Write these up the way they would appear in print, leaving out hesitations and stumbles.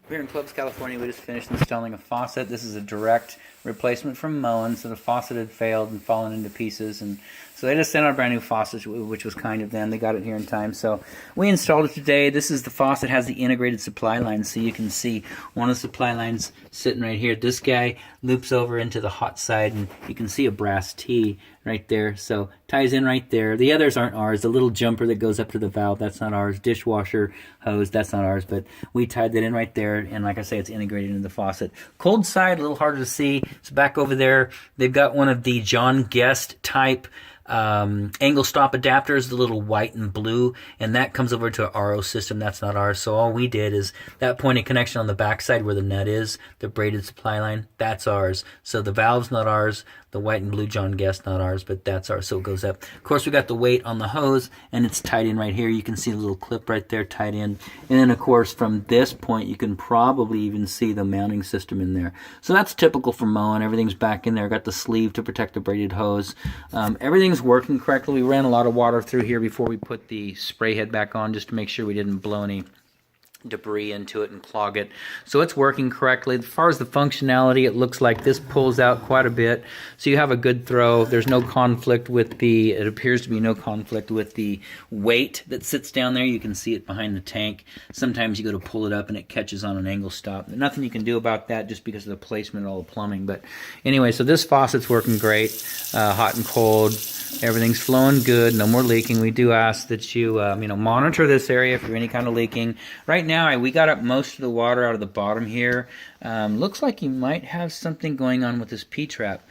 Here in Clovis, California, we just finished installing a faucet. This is a direct replacement from Moen, so the faucet had failed and fallen into pieces, and so they just sent out a brand new faucet, which was kind of them. They got it here in time, so we installed it today. This is the faucet, has the integrated supply line, so you can see one of the supply lines sitting right here. This guy loops over into the hot side, and you can see a brass T right there, so ties in right there. The others aren't ours. The little jumper that goes up to the valve, that's not ours. Dishwasher hose, that's not ours, but we tied that in right there, and like I say, it's integrated into the faucet. Cold side, a little harder to see. It's back over there. They've got one of the John Guest type angle stop adapters, the little white and blue, and that comes over to our RO system. That's not ours. So all we did is that pointed connection on the back side where the nut is, the braided supply line, that's ours. So the valve's not ours, the white and blue John Guest not ours, but that's ours, so it goes up. Of course, we got the weight on the hose, and it's tied in right here. You can see the little clip right there tied in, and then of course from this point you can probably even see the mounting system in there. So that's typical for Moen. Everything's back in there. Got the sleeve to protect the braided hose. Everything's working correctly. We ran a lot of water through here before we put the spray head back on, just to make sure we didn't blow any debris into it and clog it. So it's working correctly. As far as the functionality, it looks like this pulls out quite a bit, so you have a good throw. There's no conflict with the, it appears to be no conflict with the weight that sits down there. You can see it behind the tank. Sometimes you go to pull it up and it catches on an angle stop. There's nothing you can do about that just because of the placement of all the plumbing. But anyway, so this faucet's working great, hot and cold. Everything's flowing good, no more leaking. We do ask that you, monitor this area if there's any kind of leaking. Right now, we got up most of the water out of the bottom here. Looks like you might have something going on with this P-trap.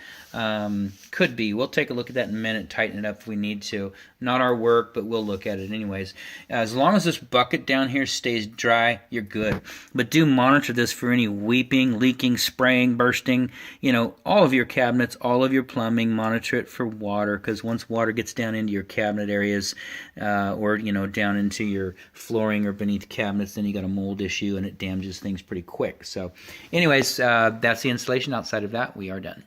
Could be. We'll take a look at that in a minute, tighten it up if we need to. Not our work, but we'll look at it anyways. As long as this bucket down here stays dry, you're good. But do monitor this for any weeping, leaking, spraying, bursting. All of your cabinets, all of your plumbing, monitor it for water, because once water gets down into your cabinet areas, or down into your flooring or beneath cabinets, then you got a mold issue and it damages things pretty quick. So anyways, that's the installation. Outside of that, we are done.